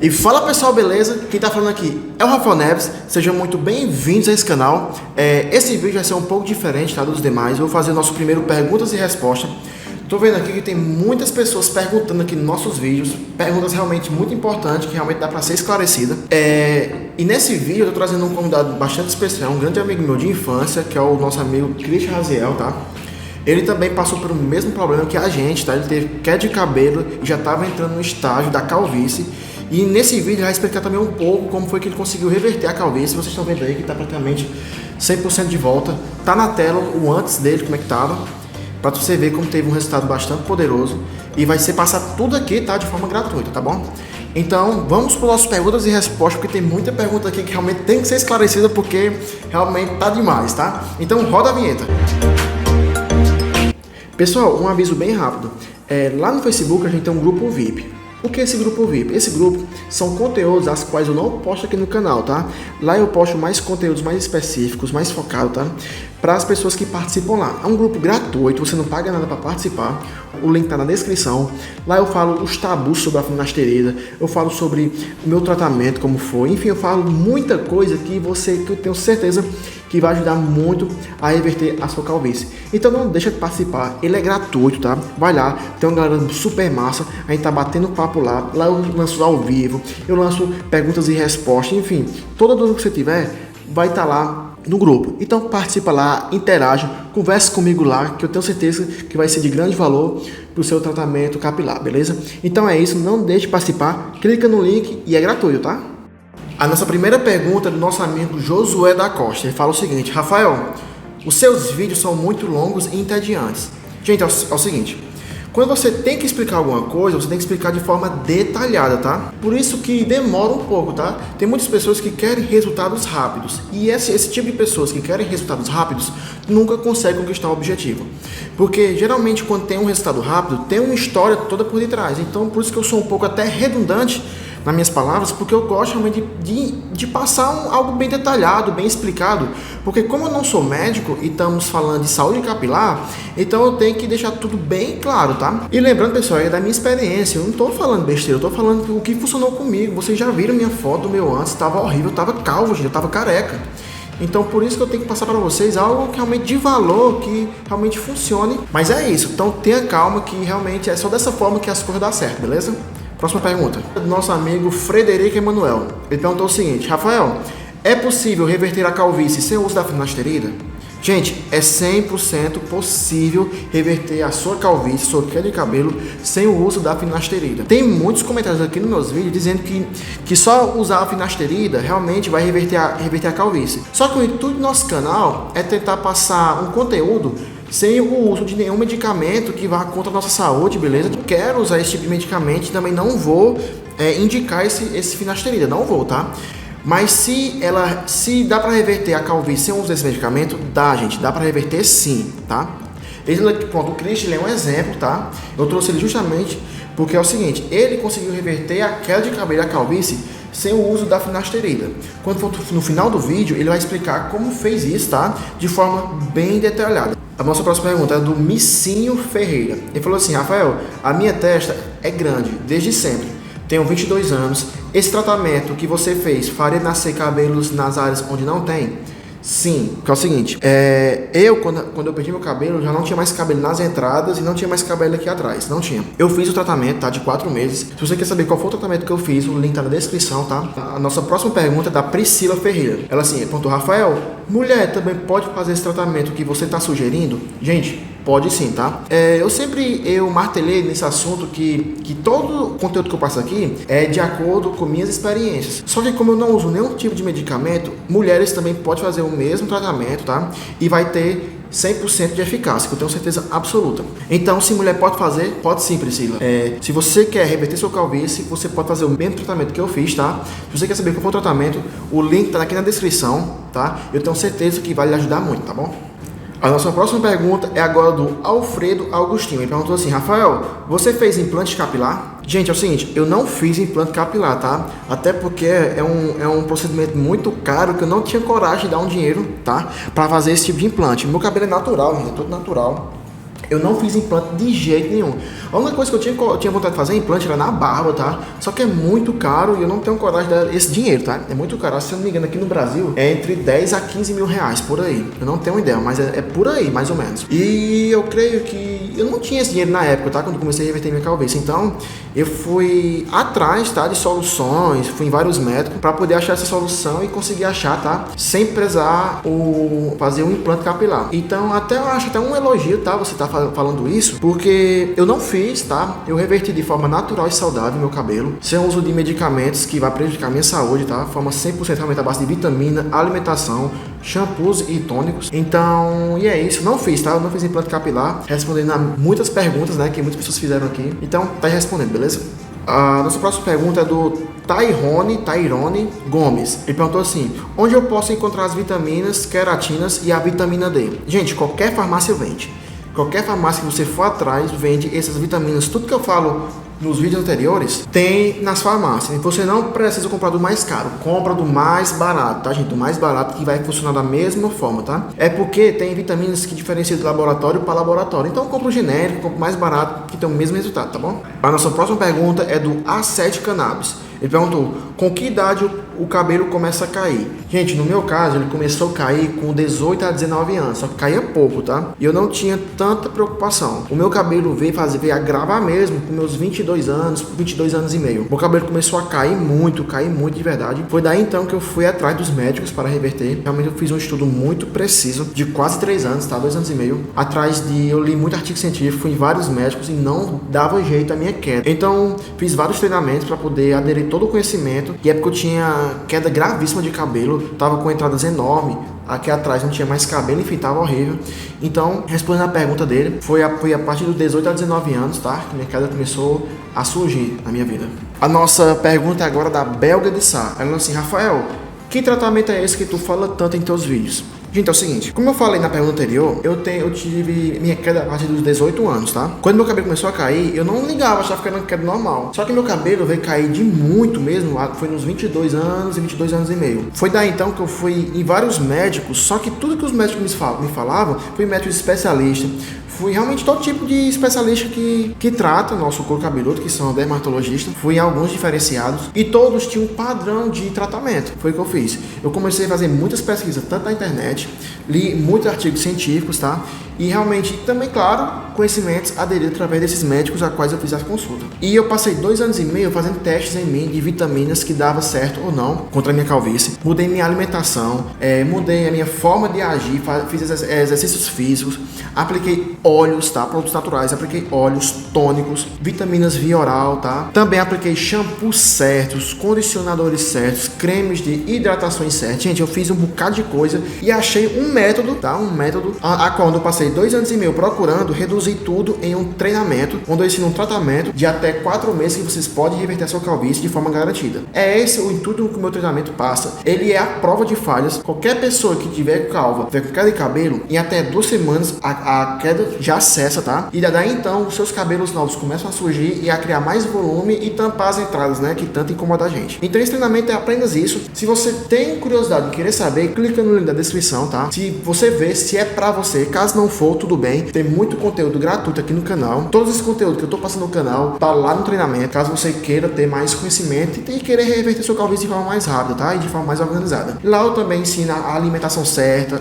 E fala pessoal, beleza? Quem tá falando aqui é o Rafael Neves, sejam muito bem-vindos a esse canal. Esse vídeo vai ser um pouco diferente, tá, dos demais. Eu vou fazer o nosso primeiro perguntas e respostas. Tô vendo aqui que tem muitas pessoas perguntando aqui nos nossos vídeos, perguntas realmente muito importantes, que realmente dá para ser esclarecida. E nesse vídeo eu tô trazendo um convidado bastante especial, um grande amigo meu de infância, que é o nosso amigo Christian Raziel, tá? Ele também passou pelo mesmo problema que a gente, tá? Ele teve queda de cabelo e já estava entrando no estágio da calvície. E nesse vídeo ele vai explicar também um pouco como foi que ele conseguiu reverter a calvície. Vocês estão vendo aí que está praticamente 100% de volta. Tá na tela o antes dele, como é que tava, para você ver como teve um resultado bastante poderoso. E vai ser passar tudo aqui, tá? De forma gratuita, tá bom? Então vamos para as nossas perguntas e respostas, porque tem muita pergunta aqui que realmente tem que ser esclarecida, porque realmente tá demais, tá? Então roda a vinheta. Pessoal, um aviso bem rápido. Lá no Facebook a gente tem um grupo VIP. O que é esse grupo VIP? Esse grupo são conteúdos as quais eu não posto aqui no canal, tá? Lá eu posto mais conteúdos mais específicos, mais focados, tá? Para as pessoas que participam lá. É um grupo gratuito, você não paga nada para participar. O link tá na descrição. Lá eu falo os tabus sobre a finasterida, eu falo sobre o meu tratamento, como foi. Enfim, eu falo muita coisa que eu tenho certeza que vai ajudar muito a reverter a sua calvície. Então não deixa de participar, ele é gratuito, tá? Vai lá, tem uma galera super massa, a gente tá batendo papo lá eu lanço ao vivo, eu lanço perguntas e respostas, enfim, toda dúvida que você tiver, vai estar lá no grupo. Então participa lá, interage, converse comigo lá, que eu tenho certeza que vai ser de grande valor para o seu tratamento capilar, beleza? Então é isso, não deixe de participar, clica no link e é gratuito, tá? A nossa primeira pergunta é do nosso amigo Josué da Costa. Ele fala o seguinte: Rafael, os seus vídeos são muito longos e entediantes. Gente, é o seguinte, quando você tem que explicar alguma coisa, você tem que explicar de forma detalhada, tá? Por isso que demora um pouco, tá? Tem muitas pessoas que querem resultados rápidos. E esse tipo de pessoas que querem resultados rápidos nunca conseguem conquistar o objetivo. Porque geralmente quando tem um resultado rápido, tem uma história toda por detrás. Então por isso que eu sou um pouco até redundante nas minhas palavras, porque eu gosto realmente de passar algo bem detalhado, bem explicado, porque como eu não sou médico e estamos falando de saúde capilar, então eu tenho que deixar tudo bem claro, tá? E lembrando, pessoal, é da minha experiência, eu não estou falando besteira, eu estou falando o que funcionou comigo. Vocês já viram minha foto do meu antes, estava horrível, eu estava calvo, gente, eu estava careca. Então por isso que eu tenho que passar para vocês algo que realmente de valor, que realmente funcione. Mas é isso, então tenha calma, que realmente é só dessa forma que as coisas dão certo, beleza? Próxima pergunta, do nosso amigo Frederico Emanuel. Ele perguntou o seguinte: Rafael, é possível reverter a calvície sem o uso da finasterida? Gente, é 100% possível reverter a sua calvície, sua queda de cabelo, sem o uso da finasterida. Tem muitos comentários aqui nos meus vídeos dizendo que só usar a finasterida realmente vai reverter a calvície. Só que o intuito do nosso canal é tentar passar um conteúdo sem o uso de nenhum medicamento que vá contra a nossa saúde, beleza? Eu quero usar esse tipo de medicamento e também não vou indicar esse finasterida, não vou, tá? Mas se dá para reverter a calvície sem o uso desse medicamento, dá, gente, dá para reverter sim, tá? Pronto, o Christian é um exemplo, tá? Eu trouxe ele justamente porque é o seguinte, ele conseguiu reverter a queda de cabelo e a calvície sem o uso da finasterida. Quando for no final do vídeo, ele vai explicar como fez isso, tá? De forma bem detalhada. A nossa próxima pergunta é do Missinho Ferreira. Ele falou assim: Rafael, a minha testa é grande desde sempre. Tenho 22 anos. Esse tratamento que você fez faria nascer cabelos nas áreas onde não tem? Sim, que é o seguinte, quando eu perdi meu cabelo, já não tinha mais cabelo nas entradas e não tinha mais cabelo aqui atrás, não tinha. Eu fiz o tratamento, tá, de 4 meses. Se você quer saber qual foi o tratamento que eu fiz, o link tá na descrição, tá? A nossa próxima pergunta é da Priscila Ferreira. Ela assim, perguntou: Rafael, mulher também pode fazer esse tratamento que você tá sugerindo? Gente, pode sim, tá? Eu martelei nesse assunto que todo o conteúdo que eu passo aqui é de acordo com minhas experiências. Só que como eu não uso nenhum tipo de medicamento, mulheres também podem fazer o mesmo tratamento, tá? E vai ter 100% de eficácia, que eu tenho certeza absoluta. Então, se mulher pode fazer, pode sim, Priscila. Se você quer reverter sua calvície, você pode fazer o mesmo tratamento que eu fiz, tá? Se você quer saber qual foi o tratamento, o link tá aqui na descrição, tá? Eu tenho certeza que vai lhe ajudar muito, tá bom? A nossa próxima pergunta é agora do Alfredo Agostinho. Ele perguntou assim: Rafael, você fez implante capilar? Gente, é o seguinte, eu não fiz implante capilar, tá? Até porque é um procedimento muito caro que eu não tinha coragem de dar um dinheiro, tá? Pra fazer esse tipo de implante. Meu cabelo é natural, gente, é todo natural. Eu não fiz implante de jeito nenhum. A única coisa que eu tinha vontade de fazer implante era na barba, tá? Só que é muito caro e eu não tenho coragem de dar esse dinheiro, tá? É muito caro. Se eu não me engano, aqui no Brasil é entre 10 a 15 mil reais por aí. Eu não tenho ideia, mas é por aí, mais ou menos. E eu creio que eu não tinha esse dinheiro na época, tá? Quando comecei a reverter minha calvície. Então, eu fui atrás, tá? De soluções, fui em vários médicos para poder achar essa solução e conseguir achar, tá? Sem precisar fazer um implante capilar. Então, eu acho até um elogio, tá? Você tá falando isso, porque eu não fiz, tá? Eu reverti de forma natural e saudável meu cabelo, sem uso de medicamentos que vai prejudicar minha saúde, tá? De forma 100% realmente à base de vitamina, alimentação, shampoos e tônicos. Então, e é isso. Não fiz, tá? Eu não fiz implante capilar, respondendo a muitas perguntas, né? Que muitas pessoas fizeram aqui. Então, tá aí respondendo, beleza? A nossa próxima pergunta é do Tyrone Gomes. Ele perguntou assim: onde eu posso encontrar as vitaminas, queratinas e a vitamina D? Gente, qualquer farmácia vende. Qualquer farmácia que você for atrás vende essas vitaminas. Tudo que eu falo nos vídeos anteriores tem nas farmácias. E você não precisa comprar do mais caro, compra do mais barato, tá, gente? Do mais barato, que vai funcionar da mesma forma, tá? É porque tem vitaminas que diferenciam de laboratório para laboratório. Então compra o genérico, compra o mais barato, que tem o mesmo resultado, tá bom? A nossa próxima pergunta é do A7 Cannabis. Ele perguntou: com que idade o cabelo começa a cair? Gente, no meu caso, ele começou a cair com 18 a 19 anos, só que caía pouco, tá? E eu não tinha tanta preocupação. O meu cabelo veio a gravar mesmo com meus 22 anos e meio. O cabelo começou a cair muito de verdade. Foi daí então que eu fui atrás dos médicos para reverter. Realmente eu fiz um estudo muito preciso, de quase 3 anos, tá? 2 anos e meio. Eu li muito artigo científico, fui em vários médicos e não dava jeito a minha queda. Então, fiz vários treinamentos para poder aderir todo o conhecimento. E é porque eu tinha queda gravíssima de cabelo, tava com entradas enormes, aqui atrás não tinha mais cabelo, enfim, tava horrível. Então, respondendo a pergunta dele, foi a partir dos 18 a 19 anos, tá? Que minha queda começou a surgir na minha vida. A nossa pergunta é agora da Belga de Sá. Ela falou assim: Rafael, que tratamento é esse que tu fala tanto em teus vídeos? Gente, é o seguinte, como eu falei na pergunta anterior, eu tive minha queda a partir dos 18 anos, tá? Quando meu cabelo começou a cair, eu não ligava, achava que era uma queda normal. Só que meu cabelo veio cair de muito mesmo, foi nos 22 anos e 22 anos e meio. Foi daí então que eu fui em vários médicos, só que tudo que os médicos me falavam, fui médicos especialistas, fui realmente todo tipo de especialista que trata o nosso couro cabeludo, que são dermatologistas. Fui em alguns diferenciados e todos tinham um padrão de tratamento. Foi o que eu fiz. Eu comecei a fazer muitas pesquisas, tanto na internet, li muitos artigos científicos, tá? E realmente, também, claro, conhecimentos aderidos através desses médicos a quais eu fiz a consulta. E eu passei 2 anos e meio fazendo testes em mim de vitaminas que dava certo ou não contra a minha calvície. Mudei minha alimentação, mudei a minha forma de agir, fiz exercícios físicos, apliquei óleos, tá? Produtos naturais, apliquei óleos, tônicos, vitaminas via oral, tá? Também apliquei shampoos certos, condicionadores certos, cremes de hidratações certas. Gente, eu fiz um bocado de coisa e achei um método, tá? Um método a qual eu passei 2 anos e meio procurando, reduzir tudo em um treinamento, onde eu ensino um tratamento de até 4 meses que vocês podem reverter a sua calvície de forma garantida. É esse o intuito que o meu treinamento passa. Ele é a prova de falhas. Qualquer pessoa que tiver calva, tiver com queda de cabelo, em até 2 semanas a queda já cessa, tá? E daí então os seus cabelos novos começam a surgir e a criar mais volume e tampar as entradas, né? Que tanto incomoda a gente. Então esse treinamento é apenas isso. Se você tem curiosidade de querer saber, clica no link da descrição, tá? Se você vê se é pra você, caso não for, tudo bem. Tem muito conteúdo gratuito aqui no canal. Todo esse conteúdo que eu tô passando no canal tá lá no treinamento, caso você queira ter mais conhecimento e querer reverter seu calvície de forma mais rápida, tá? E de forma mais organizada. Lá eu também ensino a alimentação certa,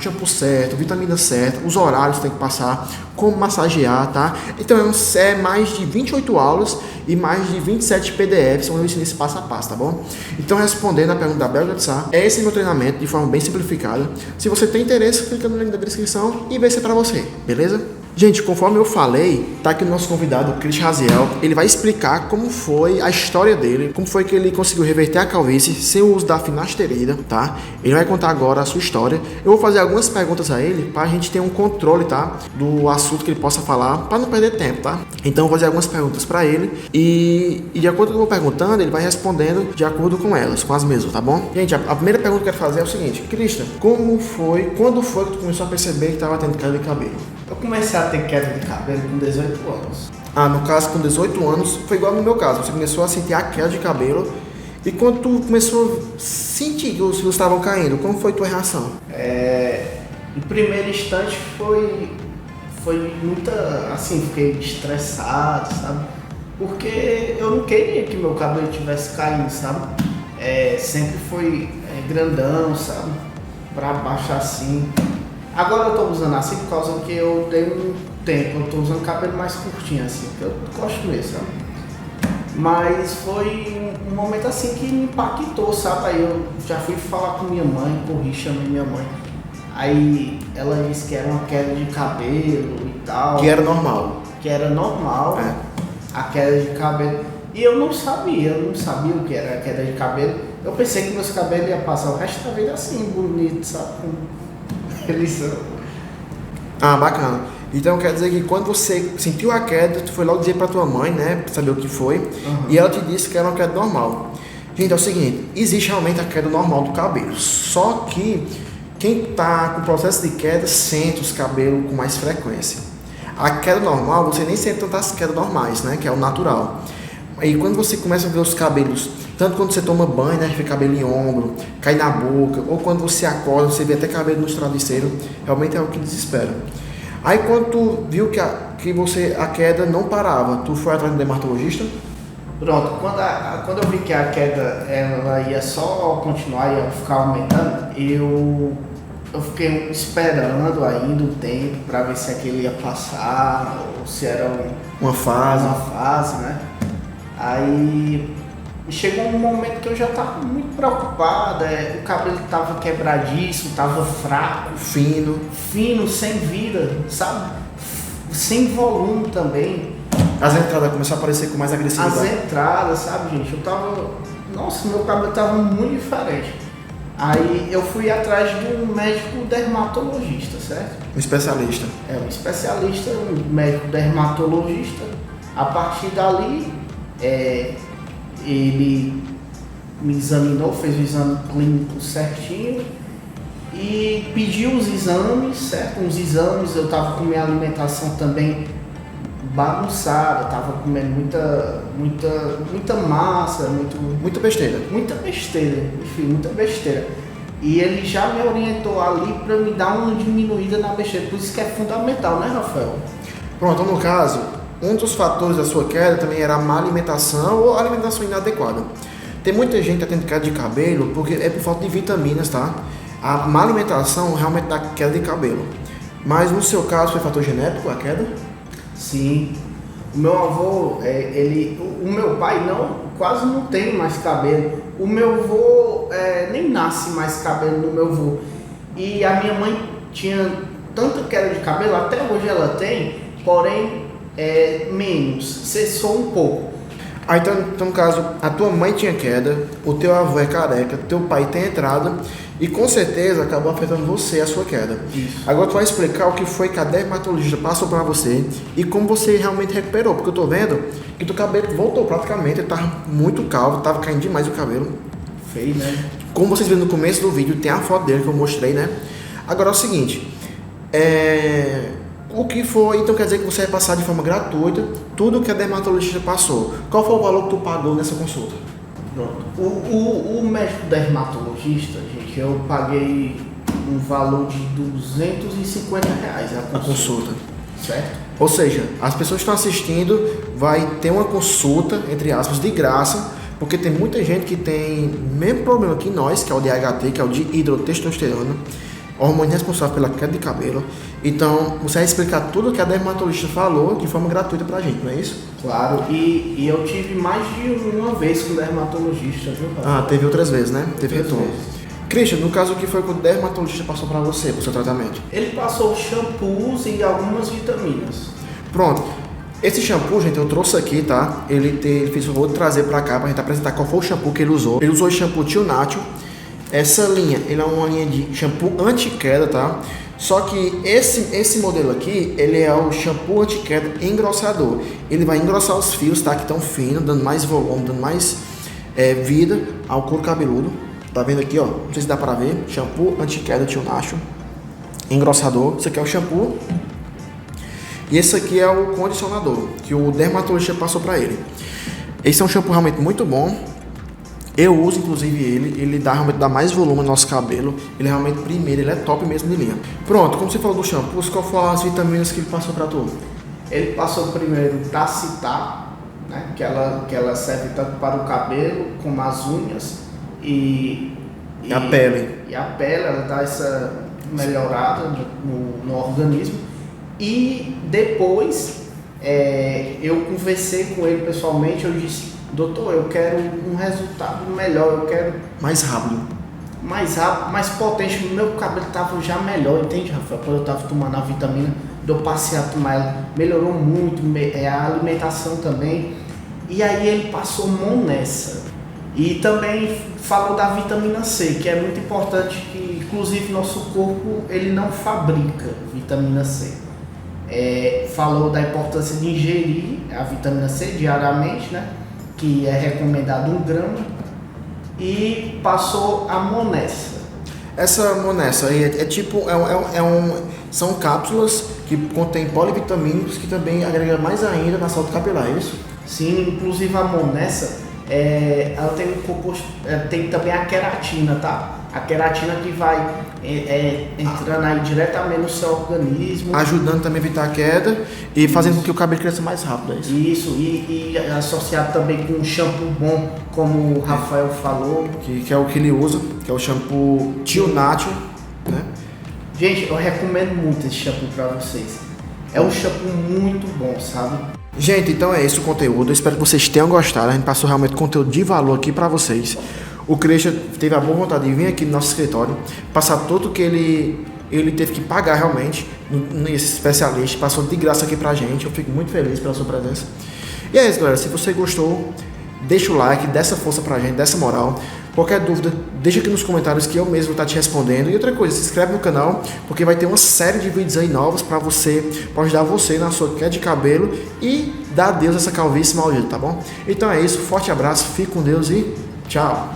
shampoo certo, vitamina certa, os horários que tem que passar, como massagear, tá? Então é mais de 28 aulas e mais de 27 PDFs onde eu ensino esse passo a passo, tá bom? Então, respondendo a pergunta da Belga de Sá, esse é meu treinamento de forma bem simplificada. Se você tem interesse, clica no link da descrição e vê se é pra você, beleza? Gente, conforme eu falei, tá aqui o nosso convidado, Chris Raziel. Ele vai explicar como foi a história dele, como foi que ele conseguiu reverter a calvície sem o uso da finasterida, tá? Ele vai contar agora a sua história. Eu vou fazer algumas perguntas a ele pra gente ter um controle, tá? Do assunto que ele possa falar, pra não perder tempo, tá? Então eu vou fazer algumas perguntas pra ele e de acordo com o que eu vou perguntando, ele vai respondendo de acordo com elas, com as mesmas, tá bom? Gente, a primeira pergunta que eu quero fazer é o seguinte: Cristian, quando foi que tu começou a perceber que tava tendo queda de cabelo? Eu comecei a ter queda de cabelo com 18 anos. No caso, com 18 anos, foi igual no meu caso. Você começou a sentir a queda de cabelo. E quando tu começou a sentir que os fios estavam caindo, como foi tua reação? No primeiro instante foi foi muita, assim, fiquei estressado, sabe? Porque eu não queria que meu cabelo tivesse caindo, sabe? Sempre foi grandão, sabe? Pra baixo assim. Agora eu tô usando assim por causa que eu dei um tempo, eu tô usando cabelo mais curtinho assim, que eu gosto mesmo, sabe? Mas foi um momento assim que me impactou, sabe? Aí eu já fui falar com minha mãe, chamei minha mãe. Aí ela disse que era uma queda de cabelo e tal. Que era normal. Que era normal, a queda de cabelo. E eu não sabia o que era a queda de cabelo. Eu pensei que meus cabelos iam passar o resto da vida assim, bonito, sabe? Eles são. Ah, bacana. Então quer dizer que quando você sentiu a queda, tu foi logo dizer pra tua mãe, né, pra saber o que foi, e ela te disse que era uma queda normal. Gente, é o seguinte, existe realmente a queda normal do cabelo, só que quem tá com processo de queda sente os cabelos com mais frequência. A queda normal, você nem sente tantas quedas normais, né, que é o natural. E quando você começa a ver os cabelos, tanto quando você toma banho, né, fica cabelo em ombro, cai na boca, ou quando você acorda, você vê até cabelo nos travesseiros, realmente é o que desespera. Aí quando tu viu que a queda não parava, tu foi atrás do dermatologista? Pronto, quando eu vi que a queda ela ia só continuar, ia ficar aumentando, eu fiquei esperando ainda o tempo para ver se aquele ia passar, ou se era uma fase, né? Aí chegou um momento que eu já estava muito preocupado, o cabelo estava quebradiço, estava fraco, fino, sem vida, sabe? Sem volume também. As entradas começaram a aparecer com mais agressividade. As entradas, sabe, gente? Nossa, meu cabelo estava muito diferente. Aí eu fui atrás de um médico dermatologista, certo? Um especialista. Um especialista, um médico dermatologista. A partir dali, ele me examinou, fez o exame clínico certinho e pediu os exames, certo? Uns exames, eu estava com minha alimentação também bagunçada, estava comendo muita massa, muita besteira. Enfim, muita besteira. E ele já me orientou ali para me dar uma diminuída na besteira, por isso que é fundamental, né, Rafael? Pronto, no caso, um dos fatores da sua queda também era a má alimentação ou alimentação inadequada. Tem muita gente que tá tendo queda de cabelo porque é por falta de vitaminas, tá? A má alimentação realmente dá queda de cabelo. Mas no seu caso foi fator genético a queda? Sim. O meu avô, o meu pai quase não tem mais cabelo. O meu avô nem nasce mais cabelo no meu avô. E a minha mãe tinha tanta queda de cabelo, até hoje ela tem, porém menos, cessou um pouco. Então, no caso, a tua mãe tinha queda, o teu avô é careca, teu pai tem entrada e com certeza acabou afetando você a sua queda. Isso. Agora tu vai explicar o que foi que a dermatologista passou para você e como você realmente recuperou, porque eu tô vendo que teu cabelo voltou praticamente, ele tava muito calvo, tava caindo demais o cabelo. Feio, né? Como vocês viram no começo do vídeo, tem a foto dele que eu mostrei, né? Agora é o seguinte, o que foi, então quer dizer que você vai passar de forma gratuita tudo que a dermatologista passou. Qual foi o valor que tu pagou nessa consulta? Pronto. O médico dermatologista, gente, eu paguei um valor de R$250 a consulta. Certo? Ou seja, as pessoas que estão assistindo vai ter uma consulta, entre aspas, de graça, porque tem muita gente que tem o mesmo problema que nós, que é o DHT, que é o de hidrotestosterona, hormônio responsável pela queda de cabelo. Então, você vai explicar tudo o que a dermatologista falou de forma gratuita pra gente, não é isso? Claro, e eu tive mais de uma vez com o dermatologista, viu? Ah, teve outras vezes, né? Teve retorno. Christian, no caso, o que foi que o dermatologista passou pra você, pro seu tratamento? Ele passou shampoos e algumas vitaminas. Pronto. Esse shampoo, gente, eu trouxe aqui, tá? Ele fez o favor de trazer pra cá pra gente apresentar qual foi o shampoo que ele usou. Ele usou o shampoo Tio Nacho. Essa linha, ele é uma linha de shampoo anti-queda, tá? Só que esse modelo aqui, ele é o shampoo anti-queda engrossador. Ele vai engrossar os fios, tá? Que estão finos, dando mais volume, dando mais vida ao couro cabeludo. Tá vendo aqui, ó? Não sei se dá pra ver. Shampoo anti-queda Tio Nacho. Engrossador. Esse aqui é o shampoo. E esse aqui é o condicionador, que o dermatologista passou pra ele. Esse é um shampoo realmente muito bom. Eu uso inclusive ele realmente dá mais volume no nosso cabelo. Ele realmente, primeiro, ele é top mesmo de linha. Pronto, como você falou do shampoo, qual foram as vitaminas que ele passou pra tu? Ele passou primeiro Tacitar, né? Que ela serve tanto para o cabelo como as unhas e a pele. E a pele, ela dá essa melhorada no organismo. E depois eu conversei com ele pessoalmente, eu disse, doutor, eu quero um resultado melhor, eu quero mais rápido, mais potente. O meu cabelo estava já melhor, entende, Rafael? Quando eu estava tomando a vitamina, eu passei a tomar ela, melhorou muito, a alimentação também. E aí ele passou Monessa. E também falou da vitamina C, que é muito importante, que inclusive nosso corpo ele não fabrica vitamina C. Falou da importância de ingerir a vitamina C diariamente, né? Que é recomendado 1 grama, e passou a Monessa. Essa Monessa aí são cápsulas que contêm polivitamínicos que também agregam mais ainda na saúde capilar, é isso? Sim, inclusive a Monessa, ela tem um composto, tem também a queratina, tá? A queratina que vai entrando aí diretamente no seu organismo. Ajudando também a evitar a queda e fazendo com que o cabelo cresça mais rápido, é isso? Isso, e associado também com um shampoo bom, como o Rafael falou. Que é o que ele usa, que é o shampoo Tio Nacho, né? Gente, eu recomendo muito esse shampoo para vocês. É um shampoo muito bom, sabe? Gente, então é esse o conteúdo. Eu espero que vocês tenham gostado. A gente passou realmente conteúdo de valor aqui para vocês. O Christian teve a boa vontade de vir aqui no nosso escritório, passar tudo que ele teve que pagar realmente nesse especialista, passou de graça aqui pra gente. Eu fico muito feliz pela sua presença. E é isso, galera. Se você gostou, deixa o like, dá essa força pra gente, dá essa moral. Qualquer dúvida, deixa aqui nos comentários que eu mesmo vou estar te respondendo. E outra coisa, se inscreve no canal, porque vai ter uma série de vídeos aí novos pra ajudar você na sua queda de cabelo e dar adeus a essa calvície maldita, tá bom? Então é isso, forte abraço, fique com Deus e tchau!